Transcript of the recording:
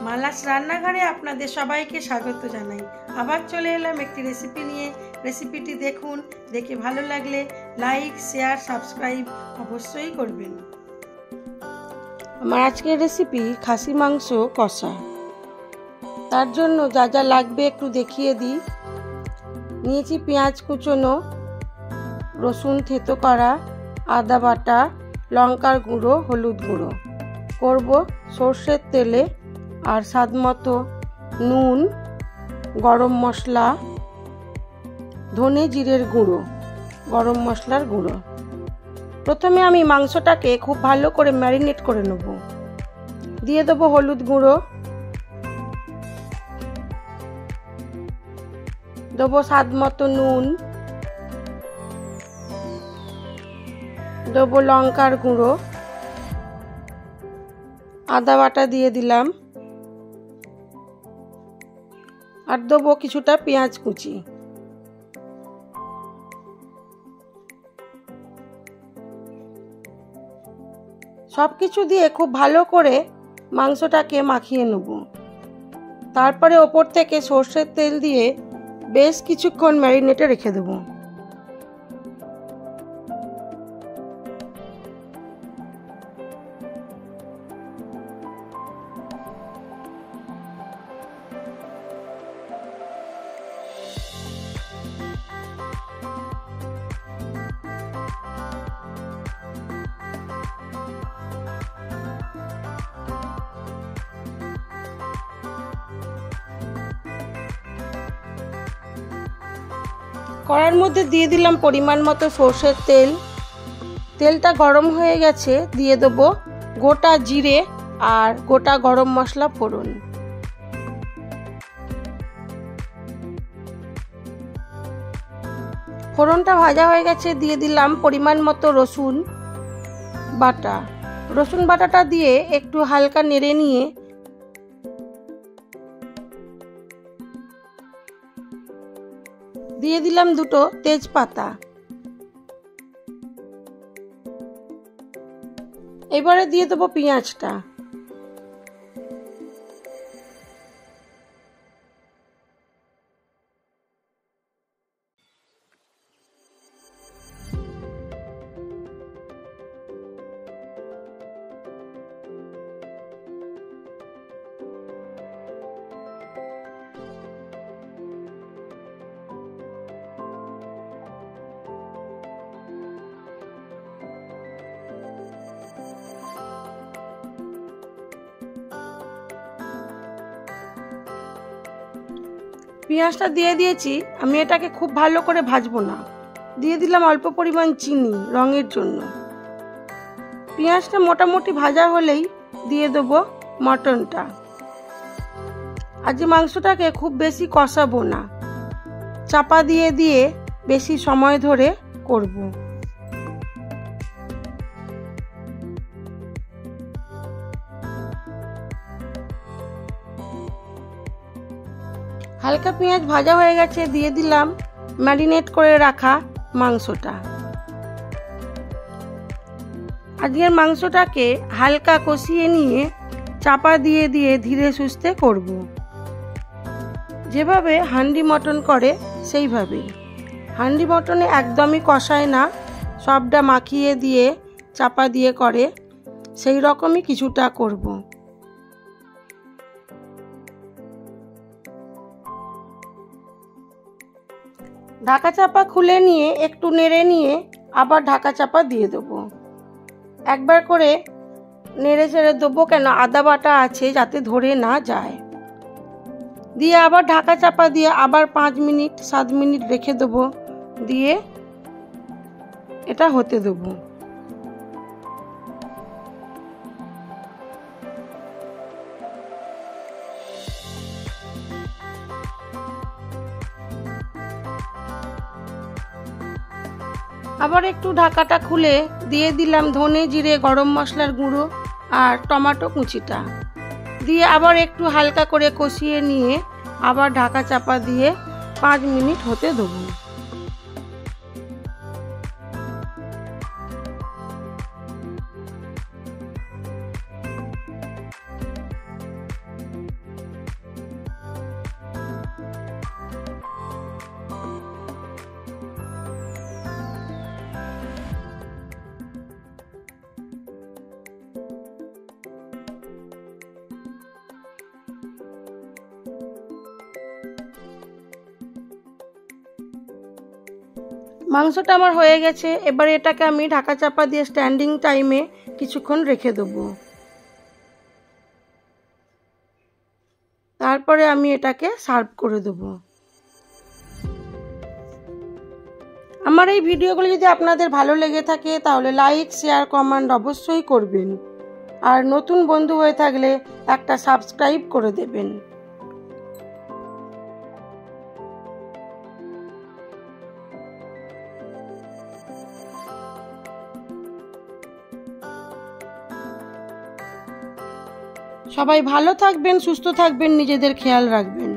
মালাস রান্নাঘরে আপনাদের সবাইকে স্বাগত জানাই। আবার চলে এলাম একটি রেসিপি নিয়ে। রেসিপিটি দেখুন, দেখে ভালো লাগলে লাইক, শেয়ার, সাবস্ক্রাইব অবশ্যই করবেন। আমার আজকের রেসিপি খাসি মাংস কষা। তার জন্য যা যা লাগবে একটু দেখিয়ে দিই। নিয়েছি পেঁয়াজ কুচোনো, রসুন থেতো করা, আদা বাটা, লঙ্কার গুঁড়ো, হলুদ গুঁড়ো। করব সর্ষের তেলে, আর স্বাদ মতো নুন, গরম মশলা, ধনে জিরের গুঁড়ো, গরম মশলার গুঁড়ো। প্রথমে আমি মাংসটাকে খুব ভালো করে ম্যারিনেট করে নেব। দিয়ে দেবো হলুদ গুঁড়ো, দেবো স্বাদ মতো নুন, দেবো লঙ্কার গুঁড়ো, আদা বাটা দিয়ে দিলাম, আর দেবো কিছুটা পেঁয়াজ কুচি। সবকিছু দিয়ে খুব ভালো করে মাংসটাকে মাখিয়ে নেব। তারপরে ওপর থেকে সর্ষের তেল দিয়ে বেশ কিছুক্ষণ ম্যারিনেটে রেখে দেবো। কড়াইয়ের মধ্যে দিয়ে দিলাম পরিমাণ মতো সর্ষের তেল। তেলটা গরম হয়ে গেছে, দিয়ে দেবো গোটা জিরে আর গোটা গরম মশলা ফোড়ন। ফোড়নটা ভাজা হয়ে গেছে, দিয়ে দিলাম পরিমাণ মতো রসুন বাটা। রসুন বাটাটা দিয়ে একটু হালকা নেড়ে নিয়ে দিয়ে দিলাম দুটো তেজপাতা। এবারে দিয়ে দেবো পেঁয়াজটা। পেঁয়াজটা দিয়ে দিয়েছি, আমি এটাকে খুব ভালো করে ভাজবো না। দিয়ে দিলাম অল্প পরিমাণ চিনি রঙের জন্য। পেঁয়াজটা মোটামুটি ভাজা হলেই দিয়ে দেবো মটনটা। আজ মাংসটাকে খুব বেশি কষাবো না, চাপা দিয়ে দিয়ে বেশি সময় ধরে করব। হালকা পেঁয়াজ ভাজা হয়ে গেছে, দিয়ে দিলাম ম্যারিনেট করে রাখা মাংসটা। আজকের মাংসটাকে হালকা কষিয়ে নিয়ে চাপা দিয়ে দিয়ে ধীরে সুস্থে করব। যেভাবে হান্ডি মটন করে সেইভাবে। হান্ডি মটনে একদমই কষায় না, সবটা মাখিয়ে দিয়ে চাপা দিয়ে করে, সেই রকমই কিছুটা করব। ঢাকা চাপা খুলে নিয়ে একটু নেড়ে নিয়ে আবার ঢাকা চাপা দিয়ে দেবো। একবার করে নেড়ে চেড়ে দেবো, কেন আদা বাটা আছে যাতে ধরে না যায়। দিয়ে আবার ঢাকা চাপা দিয়ে আবার 5 মিনিট 7 মিনিট রেখে দেবো, দিয়ে এটা হতে দেবো। আবার একটু ঢাকাটা খুলে দিয়ে দিলাম ধনে জিরে গরম মশলার গুঁড়ো আর টমেটো কুচিটা। দিয়ে আবার একটু হালকা করে কষিয়ে নিয়ে আবার ঢাকা চাপা দিয়ে 5 মিনিট হতে দেবো। মাংসটা আমার হয়ে গেছে। এবার এটাকে আমি ঢাকা চাপা দিয়ে স্ট্যান্ডিং টাইমে কিছুক্ষণ রেখে দেবো। তারপরে আমি এটাকে সার্ভ করে দেবো। আমার এই ভিডিওগুলো যদি আপনাদের ভালো লেগে থাকে তাহলে লাইক, শেয়ার, কমেন্ট অবশ্যই করবেন। আর নতুন বন্ধু হয়ে থাকলে একটা সাবস্ক্রাইব করে দেবেন। সবাই ভালো থাকবেন, সুস্থ থাকবেন, নিজেদের খেয়াল রাখবেন।